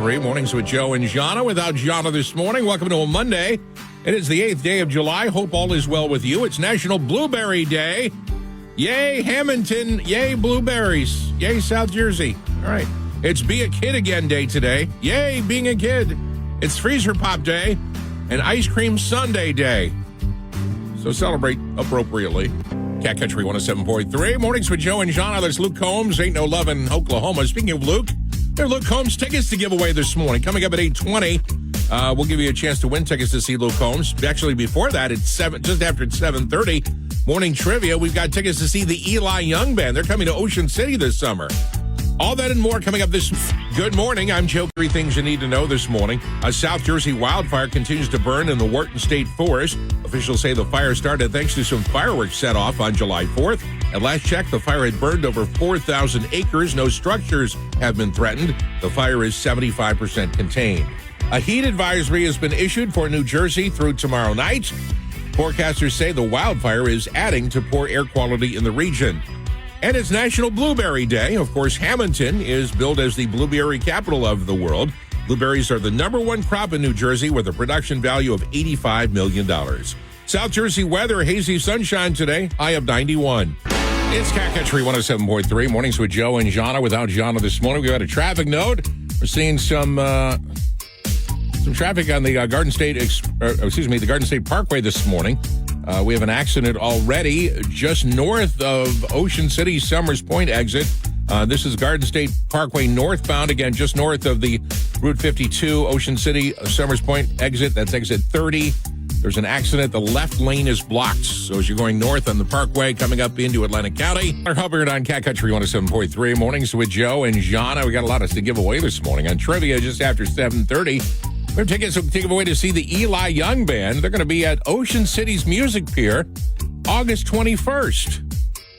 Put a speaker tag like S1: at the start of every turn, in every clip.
S1: 107.3 Mornings with Joe and Jahna. Without Jahna this morning, welcome to a Monday. It is the 8th day of July. Hope all is well with you. It's National Blueberry Day. Yay, Hamilton. Yay, blueberries. Yay, South Jersey. All right. It's Be a Kid Again Day today. Yay, being a kid. It's Freezer Pop Day and Ice Cream Sundae Day. So celebrate appropriately. Cat Country 107.3. Mornings with Joe and Jahna. There's Luke Combs. Ain't no love in Oklahoma. Speaking of Luke, there are Luke Combs tickets to give away this morning. Coming up at 8:20, we'll give you a chance to win tickets to see Luke Combs. Actually, before that, it's just after 7:30, morning trivia. We've got tickets to see the Eli Young Band. They're coming to Ocean City this summer. All that and more coming up this. Good morning. I'm Joe. 3 things you need to know this morning. A South Jersey wildfire continues to burn in the Wharton State Forest. Officials say the fire started thanks to some fireworks set off on July 4th. At last check, the fire had burned over 4,000 acres. No structures have been threatened. The fire is 75% contained. A heat advisory has been issued for New Jersey through tomorrow night. Forecasters say the wildfire is adding to poor air quality in the region. And it's National Blueberry Day. Of course, Hamilton is billed as the blueberry capital of the world. Blueberries are the #1 crop in New Jersey with a production value of $85 million. South Jersey weather, hazy sunshine today, high of 91. It's Cat Country 107.3, Mornings with Joe and Jahna. Without Jahna this morning, we got a traffic note. We're seeing some traffic on the Garden State Parkway this morning. We have an accident already just north of Ocean City Summers Point exit. This is Garden State Parkway northbound, again, just north of the Route 52 Ocean City Summers Point exit. That's exit 30. There's an accident. The left lane is blocked. So as you're going north on the Parkway, coming up into Atlantic County, we're hovering on Cat Country 107.3, Mornings with Joe and Jahna. We got a lot to give away this morning on trivia just after 7:30. We have tickets to give away to see the Eli Young Band. They're going to be at Ocean City's Music Pier August 21st.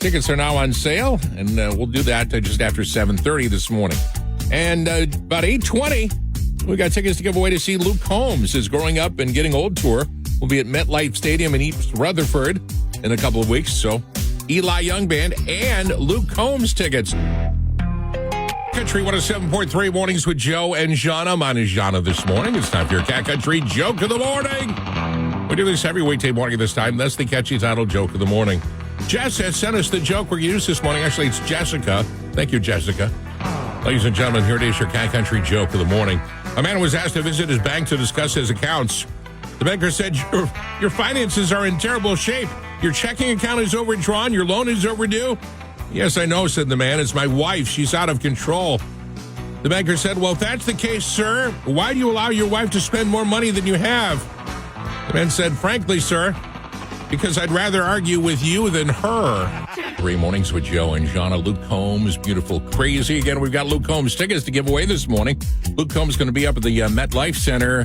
S1: Tickets are now on sale, and we'll do that just after 7:30 this morning. And about 8:20, we got tickets to give away to see Luke Combs. His Growing Up and Getting Old tour will be at MetLife Stadium in East Rutherford in a couple of weeks. So Eli Young Band and Luke Combs tickets. Country 107.3 Mornings with Joe and Jahna. Mine is Jahna this morning. It's time for your Cat Country Joke of the Morning. We do this every weekday morning at this time. That's the catchy title, Joke of the Morning. Jess has sent us the joke we're going to use this morning. Actually, it's Jessica. Thank you, Jessica. Ladies and gentlemen, here it is, your Cat Country Joke of the Morning. A man was asked to visit his bank to discuss his accounts. The banker said, your finances are in terrible shape. Your checking account is overdrawn. Your loan is overdue. Yes, I know, said the man. It's my wife. She's out of control. The banker said, well, if that's the case, sir, why do you allow your wife to spend more money than you have? The man said, frankly, sir, because I'd rather argue with you than her. 3 Mornings with Joe and Jahna. Luke Combs, Beautiful Crazy. Again, we've got Luke Combs tickets to give away this morning. Luke Combs is going to be up at the MetLife Center,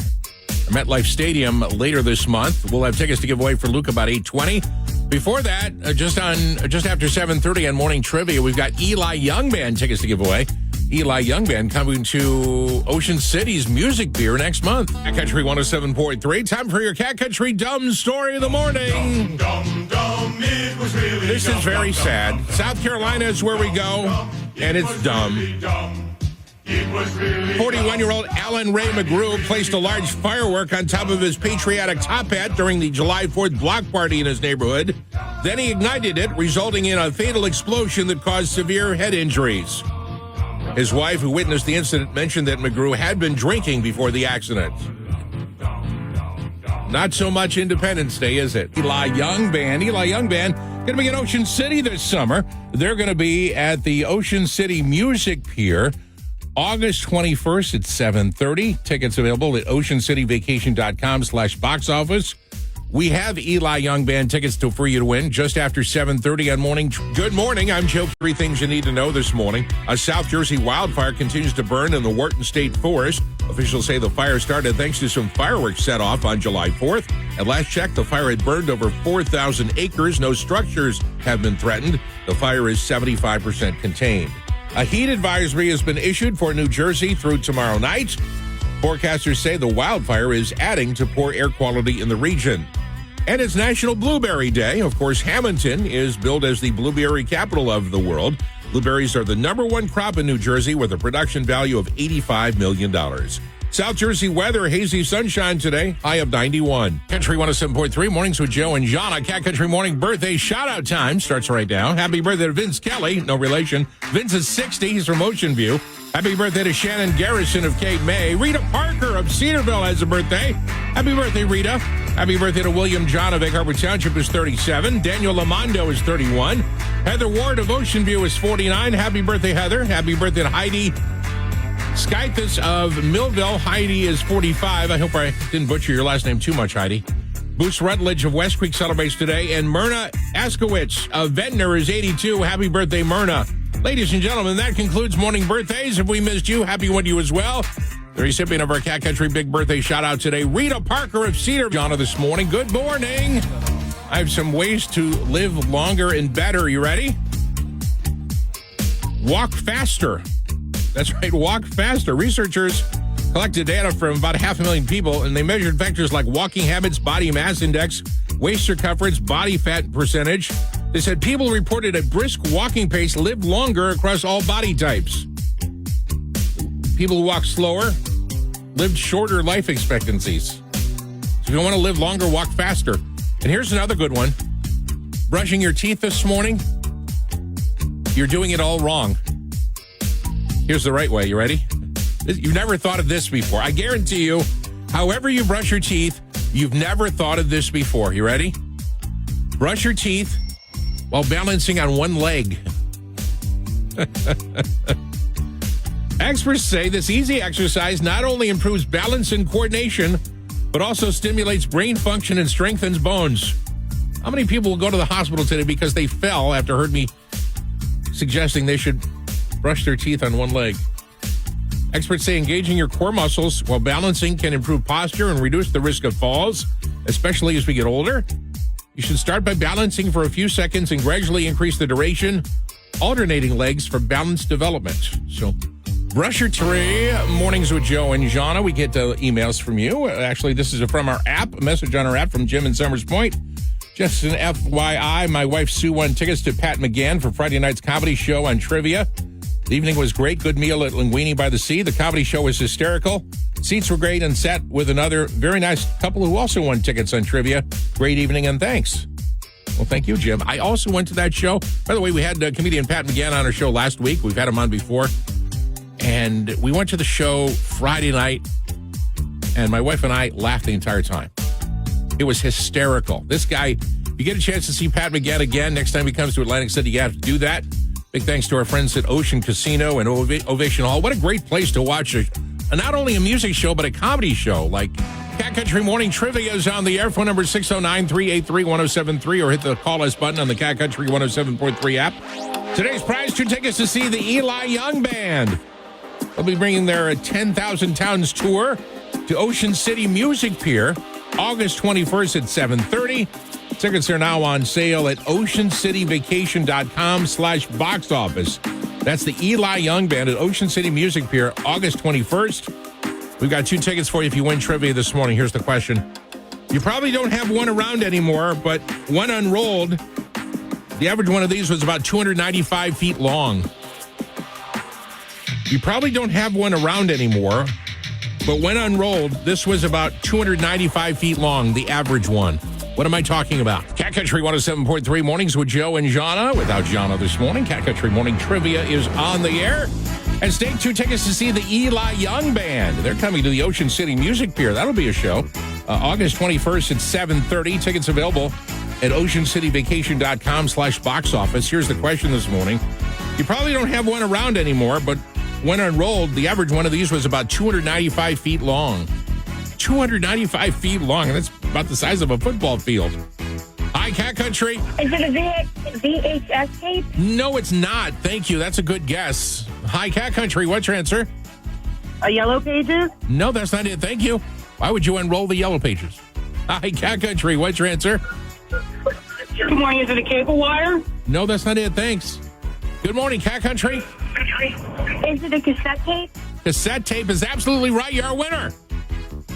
S1: MetLife Stadium later this month. We'll have tickets to give away for Luke about 8:20. Before that, just after 7:30 on Morning Trivia, we've got Eli Young Band tickets to give away. Eli Young Band coming to Ocean City's Music Pier next month. Cat Country 107.3. Time for your Cat Country Dumb Story of the Morning.
S2: It was really
S1: This is very sad. South Carolina is where we go, and it's dumb. 41-year-old Alan Ray McGrew placed a large firework on top of his patriotic top hat during the July 4th block party in his neighborhood. Then he ignited it, resulting in a fatal explosion that caused severe head injuries. His wife, who witnessed the incident, mentioned that McGrew had been drinking before the accident. Not so much Independence Day, is it? Eli Young Band going to be in Ocean City this summer. They're going to be at the Ocean City Music Pier August 21st at 7:30. Tickets available at oceancityvacation.com/box office. We have Eli Young Band tickets for you to win just after 7:30 on Morning. Good morning. I'm Joe. 3 things you need to know this morning. A South Jersey wildfire continues to burn in the Wharton State Forest. Officials say the fire started thanks to some fireworks set off on July 4th. At last check, the fire had burned over 4,000 acres. No structures have been threatened. The fire is 75% contained. A heat advisory has been issued for New Jersey through tomorrow night. Forecasters say the wildfire is adding to poor air quality in the region. And it's National Blueberry Day. Of course, Hamilton is billed as the blueberry capital of the world. Blueberries are the number one crop in New Jersey with a production value of $85 million. South Jersey weather, hazy sunshine today, high of 91. Country 107.3, mornings with Joe and Jahna. Cat Country Morning birthday shout-out time starts right now. Happy birthday to Vince Kelly, no relation. Vince is 60, he's from Ocean View. Happy birthday to Shannon Garrison of Cape May. Rita Parker of Cedarville has a birthday. Happy birthday, Rita. Happy birthday to William John of Egg Harbor Township is 37. Daniel Lamondo is 31. Heather Ward of Ocean View is 49. Happy birthday, Heather. Happy birthday to Heidi Skythus of Millville. Heidi is 45. I hope I didn't butcher your last name too much, Heidi. Bruce Rutledge of West Creek celebrates today. And Myrna Askowitz of Ventnor is 82. Happy birthday, Myrna. Ladies and gentlemen, that concludes morning birthdays. If we missed you, happy one to you as well. The recipient of our Cat Country Big Birthday shout-out today, Rita Parker of Cedar. Jahna this morning. Good morning. I have some ways to live longer and better. You ready? Walk faster. That's right, walk faster. Researchers collected data from about 500,000 people, and they measured factors like walking habits, body mass index, waist circumference, body fat percentage. They said people reported a brisk walking pace lived longer across all body types. People who walk slower lived shorter life expectancies. So if you want to live longer, walk faster. And here's another good one. Brushing your teeth this morning, you're doing it all wrong. Here's the right way. You ready? You've never thought of this before. I guarantee you, however you brush your teeth, you've never thought of this before. You ready? Brush your teeth while balancing on one leg. Experts say this easy exercise not only improves balance and coordination, but also stimulates brain function and strengthens bones. How many people will go to the hospital today because they fell after heard me suggesting they should brush their teeth on one leg? Experts say engaging your core muscles while balancing can improve posture and reduce the risk of falls, especially as we get older. You should start by balancing for a few seconds and gradually increase the duration, alternating legs for balance development. So brush your tree. Mornings with Joe and Jahna. We get emails from you. Actually, this is from our app, a message on our app from Jim in Summers Point. Just an FYI, my wife Sue won tickets to Pat McGann for Friday night's comedy show on Trivia. The evening was great. Good meal at Linguini by the Sea. The comedy show was hysterical. Seats were great and sat with another very nice couple who also won tickets on Trivia. Great evening and thanks. Well, thank you, Jim. I also went to that show. By the way, we had comedian Pat McGann on our show last week. We've had him on before. And we went to the show Friday night, and my wife and I laughed the entire time. It was hysterical. This guy, if you get a chance to see Pat McGann again, next time he comes to Atlantic City, you have to do that. Big thanks to our friends at Ocean Casino and Ovation Hall. What a great place to watch not only a music show, but a comedy show. Like Cat Country Morning Trivia is on the air. Phone number 609-383-1073 or hit the call us button on the Cat Country 107.3 app. Today's prize, 2 tickets to see the Eli Young Band. They'll be bringing their 10,000 Towns tour to Ocean City Music Pier August 21st at 7:30. Tickets are now on sale at oceancityvacation.com/box office. That's the Eli Young Band at Ocean City Music Pier, August 21st. We've got 2 tickets for you if you win trivia this morning. Here's the question. You probably don't have one around anymore, but when unrolled, the average one of these was about 295 feet long. You probably don't have one around anymore, but when unrolled, this was about 295 feet long, the average one. What am I talking about? Cat Country 107.3 mornings with Joe and Jahna. Without Jahna this morning, Cat Country Morning Trivia is on the air. And stake 2 tickets to see the Eli Young Band. They're coming to the Ocean City Music Pier. That'll be a show. August 21st at 7:30. Tickets available at oceancityvacation.com/box office. Here's the question this morning. You probably don't have one around anymore, but when unrolled, the average one of these was about 295 feet long. 295 feet long, and that's about the size of a football field. Hi, Cat Country.
S3: Is it a VHS tape?
S1: No, it's not. Thank you. That's a good guess. Hi, Cat Country. What's your answer?
S3: A Yellow Pages?
S1: No, that's not it. Thank you. Why would you unroll the Yellow Pages? Hi, Cat Country. What's your answer?
S3: Good morning. Is it a cable wire?
S1: No, that's not it. Thanks. Good morning, Cat Country.
S3: Is it a cassette tape?
S1: Cassette tape is absolutely right. You're a winner.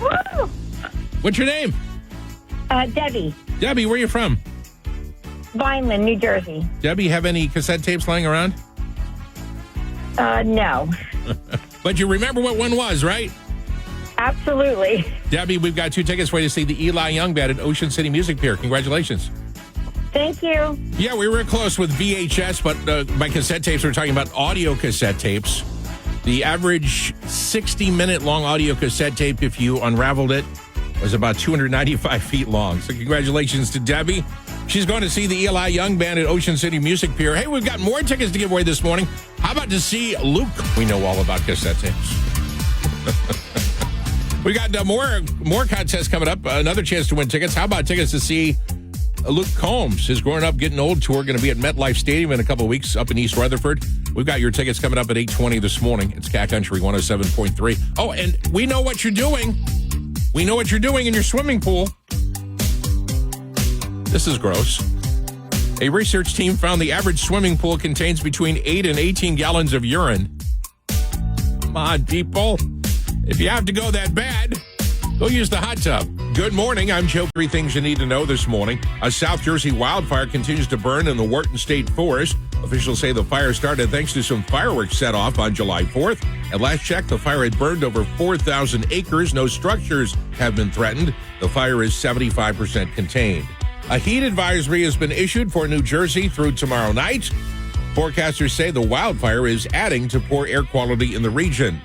S3: Woo!
S1: What's your name?
S3: Debbie.
S1: Debbie, where are you from?
S3: Vineland, New Jersey.
S1: Debbie, have any cassette tapes lying around?
S3: No.
S1: But you remember what one was, right?
S3: Absolutely.
S1: Debbie, we've got 2 tickets for you to see the Eli Young Band at Ocean City Music Pier. Congratulations.
S3: Thank you.
S1: Yeah, we were close with VHS, but by cassette tapes, we're talking about audio cassette tapes. The average 60-minute long audio cassette tape, if you unraveled it, was about 295 feet long. So congratulations to Debbie. She's going to see the Eli Young Band at Ocean City Music Pier. Hey, we've got more tickets to give away this morning. How about to see Luke? We know all about cassette tapes. We got more contests coming up. Another chance to win tickets. How about tickets to see Luke Combs? His Growing Up Getting Old tour going to be at MetLife Stadium in a couple of weeks up in East Rutherford. We've got your tickets coming up at 8:20 this morning. It's Cat Country 107.3. Oh, and we know what you're doing. We know what you're doing in your swimming pool. This is gross. A research team found the average swimming pool contains between 8 and 18 gallons of urine. Come on, people. If you have to go that bad, go use the hot tub. Good morning. I'm Joe. 3 things you need to know this morning. A South Jersey wildfire continues to burn in the Wharton State Forest. Officials say the fire started thanks to some fireworks set off on July 4th. At last check, the fire had burned over 4,000 acres. No structures have been threatened. The fire is 75% contained. A heat advisory has been issued for New Jersey through tomorrow night. Forecasters say the wildfire is adding to poor air quality in the region.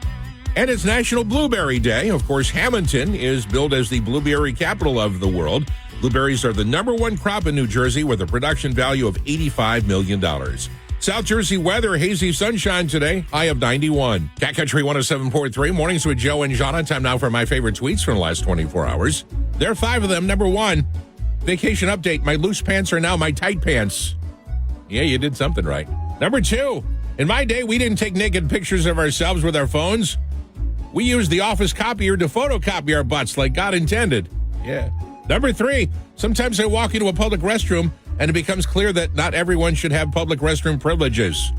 S1: And it's National Blueberry Day. Of course, Hamilton is billed as the blueberry capital of the world. Blueberries are the #1 crop in New Jersey with a production value of $85 million. South Jersey weather, hazy sunshine today, high of 91. Cat Country 107.3, mornings with Joe and Jahna. Time now for my favorite tweets from the last 24 hours. There are 5 of them. #1, vacation update. My loose pants are now my tight pants. Yeah, you did something right. #2, in my day, we didn't take naked pictures of ourselves with our phones. We used the office copier to photocopy our butts like God intended. Yeah. #3, sometimes I walk into a public restroom and it becomes clear that not everyone should have public restroom privileges.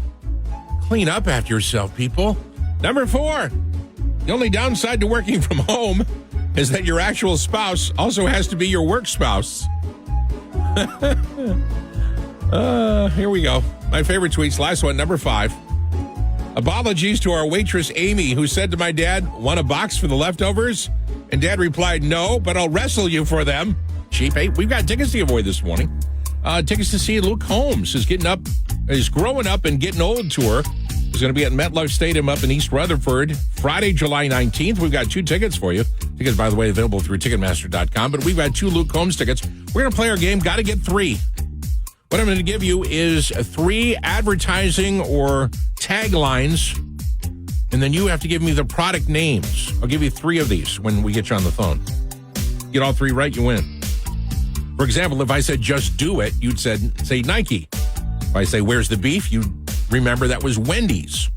S1: Clean up after yourself, people. #4, the only downside to working from home is that your actual spouse also has to be your work spouse. Here we go. My favorite tweets. Last one, #5. Apologies to our waitress, Amy, who said to my dad, "Want a box for the leftovers?" And Dad replied, "No, but I'll wrestle you for them." Cheap. Hey, we've got tickets to give away this morning. Tickets to see Luke Combs. His Growing Up and Getting Old tour is going to be at MetLife Stadium up in East Rutherford, Friday, July 19th. We've got 2 tickets for you. Tickets, by the way, available through Ticketmaster.com. But we've got 2 Luke Combs tickets. We're going to play our game, Got to Get 3. What I'm going to give you is 3 advertising or taglines, and then you have to give me the product names. I'll give you 3 of these when we get you on the phone. Get all 3 right, you win. For example, if I said just do it, you'd say Nike. If I say where's the beef, you remember that was Wendy's.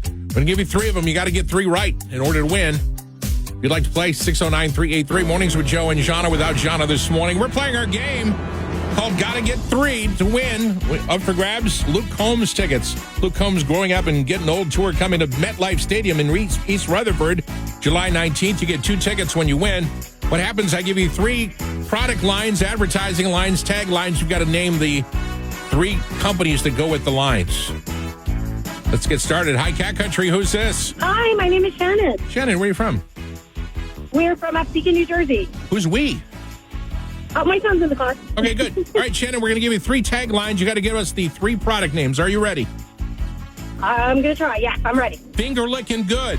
S1: I'm going to give you 3 of them. You got to get 3 right in order to win. If you'd like to play, 609-383, Mornings with Joe and Jahna. Without Jahna this morning, we're playing our game called Gotta Get 3 to win. Up for grabs, Luke Combs tickets. Luke Combs Growing Up and Getting Old tour coming to MetLife Stadium in East Rutherford, July 19th. You get 2 tickets when you win. What happens, I give you 3 product lines, advertising lines, tag lines. You've got to name the 3 companies that go with the lines. Let's get started. Hi, Cat Country. Who's this?
S3: Hi, my name is Shannon.
S1: Shannon, where are you from?
S3: We're from Upstate, New Jersey.
S1: Who's we?
S3: Oh, my son's in the car.
S1: Okay, good. All right, Shannon, we're going to give you 3 taglines. You got to give us the 3 product names. Are you ready?
S3: I'm going to try. Yes, I'm ready.
S1: Finger licking good.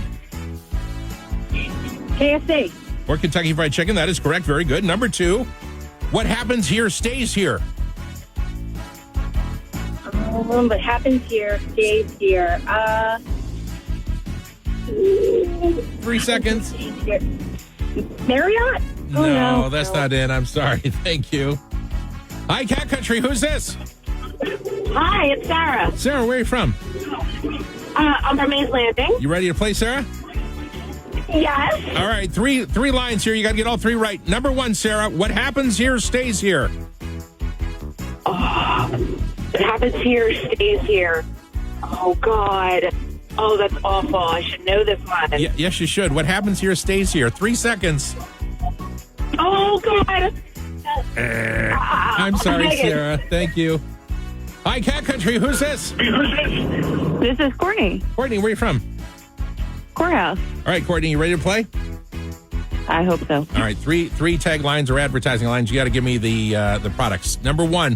S3: KFC.
S1: Or Kentucky Fried Chicken. That is correct. Very good. #2, what happens here stays here.
S3: What happens here stays here.
S1: 3 seconds.
S3: Marriott? Oh,
S1: No, that's not it. I'm sorry. Thank you. Hi, Cat Country. Who's this?
S3: Hi, it's Sarah.
S1: Sarah, where are you from?
S3: I'm from Mays Landing.
S1: You ready to play, Sarah?
S3: Yes.
S1: All right, three lines here. You got to get all 3 right. #1, Sarah, what happens here stays here.
S3: What happens here stays here. Oh, God. Oh, that's awful. I should know this one.
S1: Yes, you should. What happens here stays here. 3 seconds.
S3: Oh, God.
S1: I'm sorry,
S3: Megan.
S1: Sarah. Thank you. Hi, Cat Country. Who's this?
S3: This is Courtney.
S1: Courtney, where are you from?
S3: Courthouse.
S1: All right, Courtney, you ready to play?
S3: I hope so.
S1: All right, three taglines or advertising lines. You got to give me the products. Number one,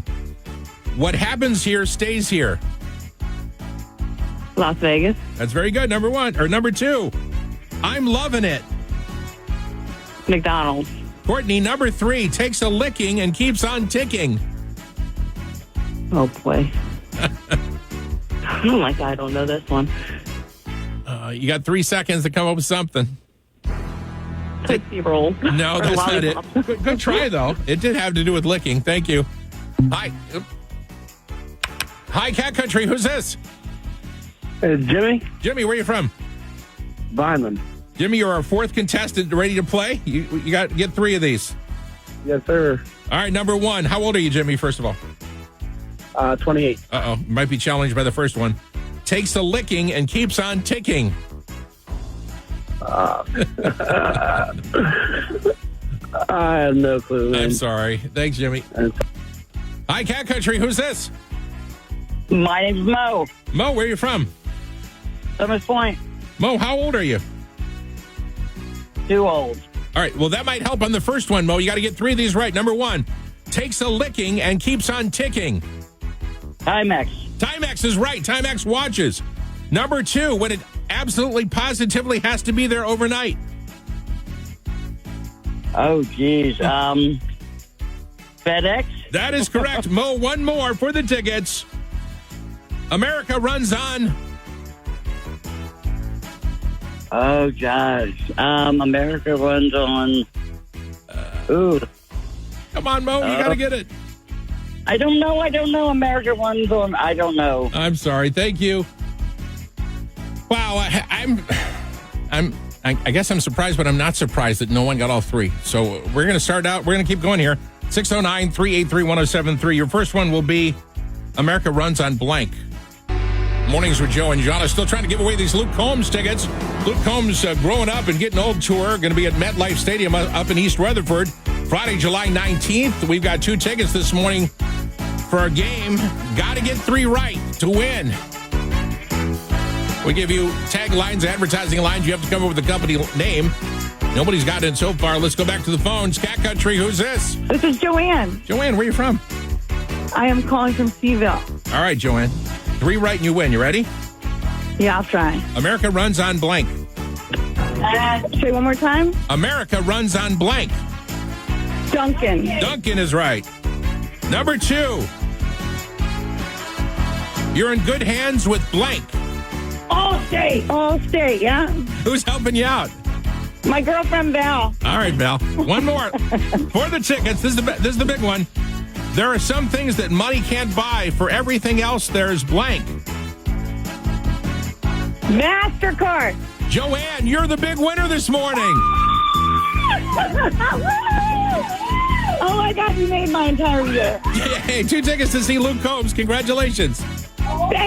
S1: what happens here stays here.
S3: Las Vegas.
S1: That's very good. Number one. Or number two, I'm loving it.
S3: McDonald's.
S1: Courtney, number three, takes a licking and keeps on ticking.
S3: Oh, boy. Oh, my God, I don't know this one.
S1: You got 3 seconds to come up with something.
S3: Tootsie Roll.
S1: No,
S3: Or
S1: that's
S3: lollipop.
S1: not it. Good try, though. It did have to do with licking. Thank you. Hi. Hi, Cat Country. Who's this?
S4: Jimmy?
S1: Jimmy, where are you from?
S4: Vineland.
S1: Jimmy, you're our fourth contestant ready to play. You got to get 3 of these.
S4: Yes, sir.
S1: All right, number one. How old are you, Jimmy, first of all?
S4: 28.
S1: Uh-oh. Might be challenged by the first one. Takes a licking and keeps on ticking.
S4: I have no clue. Man.
S1: I'm sorry. Thanks, Jimmy. Hi, Cat Country. Who's this?
S5: My name's Mo.
S1: Mo, where are you from?
S5: Summers Point.
S1: Mo, how old are you?
S5: Too old.
S1: All right, well, that might help on the first one, Mo. You got to get 3 of these right. Number one, takes a licking and keeps on ticking.
S5: Timex.
S1: Timex is right. Timex watches. Number two, when it absolutely positively has to be there overnight.
S5: Oh, geez. FedEx.
S1: That is correct. Mo, one more for the tickets. America runs on.
S5: Oh, gosh. America runs on. Ooh.
S1: Come on, Mo. You got to get it.
S5: I don't know. America runs on. I don't know.
S1: I'm sorry. Thank you. Wow. I guess I'm surprised, but I'm not surprised that no one got all 3. So we're going to start out. We're going to keep going here. 609-383-1073. Your first one will be America runs on blank. Mornings with Joe and Jahna. Still trying to give away these Luke Combs tickets. Luke Combs growing up and getting old tour. Going to be at MetLife Stadium up in East Rutherford. Friday, July 19th. We've got 2 tickets this morning for our game. Got to get 3 right to win. We give you taglines, advertising lines. You have to come up with a company name. Nobody's gotten it so far. Let's go back to the phones. Cat Country, who's this?
S3: This is Joanne.
S1: Joanne, where are you from?
S3: I am calling from Seaville.
S1: All right, Joanne. 3 right and you win. You ready?
S3: Yeah, I'll try.
S1: America runs on blank.
S3: Say one more time.
S1: America runs on blank.
S3: Duncan.
S1: Duncan is right. Number 2. You're in good hands with blank.
S3: Allstate, yeah.
S1: Who's helping you out?
S3: My girlfriend, Val.
S1: All right, Val. One more. For the tickets, this is the big one. There are some things that money can't buy. For everything else, there's blank.
S3: MasterCard.
S1: Joanne, you're the big winner this morning.
S3: Oh, my God, you made my entire year.
S1: Hey, 2 tickets to see Luke Combs. Congratulations.
S3: Thank